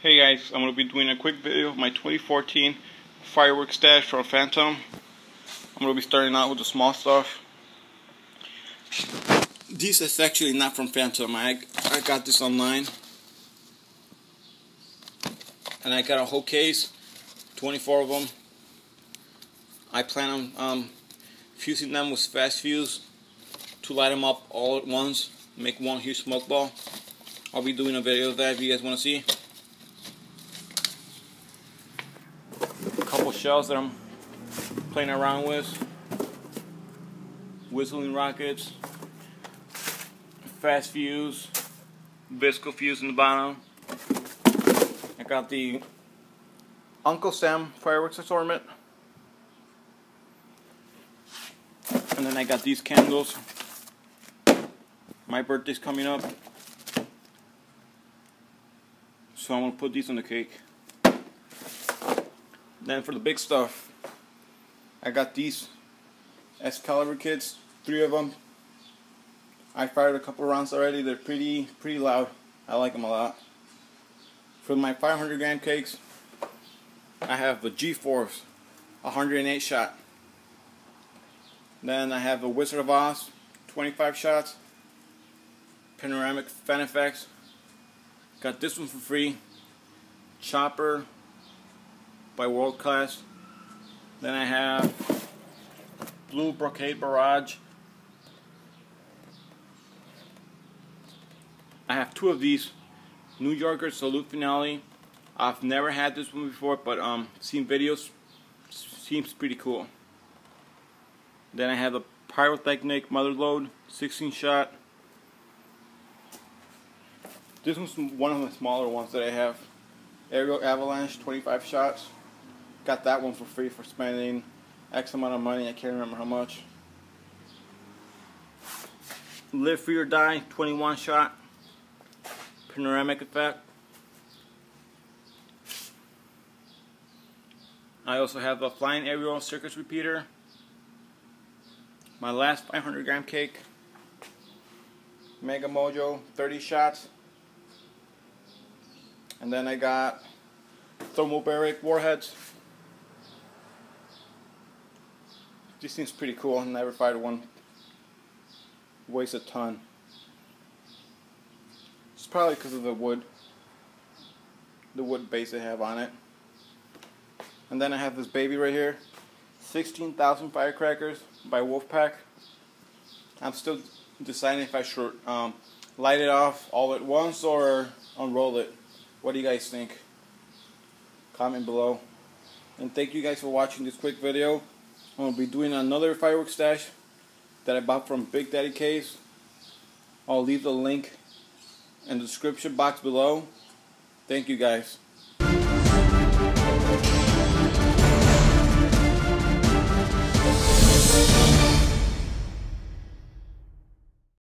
Hey guys, I'm going to be doing a quick video of my 2014 fireworks stash from Phantom. I'm going to be starting out with the small stuff. This is actually not from Phantom. I got this online. And I got a whole case, 24 of them. I plan on fusing them with fast fuse to light them up all at once, make one huge smoke ball. I'll be doing a video of that if you guys want to see. A couple shells that I'm playing around with, whistling rockets, fast fuse, visco fuse in the bottom. I got the Uncle Sam fireworks assortment, and then I got these candles. My birthday's coming up, so I'm gonna put these on the cake. Then for the big stuff, I got these Excalibur kits, 3 of them. I fired a couple rounds already. They're pretty loud. I like them a lot. For my 500 gram cakes, I have the G-Force 108 shot. Then I have the Wizard of Oz 25 shots. Panoramic Fan Effects. Got this one for free. Chopper by World Class. Then I have Blue Brocade Barrage. I have 2 of these New Yorker Salute Finale. I've never had this one before, but seen videos. Seems pretty cool. Then I have the Pyrotechnic Mother Load 16 shot. This one's one of the smaller ones that I have. Aerial Avalanche 25 shots. Got that one for free for spending X amount of money. I can't remember how much. Live Free or Die 21 shot. Panoramic Effect. I also have the Flying Aerial Circus Repeater. My last 500 gram cake. Mega Mojo 30 shots. And then I got thermobaric warheads. This seems pretty cool. Never fired one. Weighs a ton. It's probably because of the wood base they have on it. And then I have this baby right here. 16,000 firecrackers by Wolfpack. I'm still deciding if I should light it off all at once or unroll it. What do you guys think? Comment below. And thank you guys for watching this quick video. I'm going to be doing another fireworks stash that I bought from Big Daddy Case. I'll leave the link in the description box below. Thank you guys.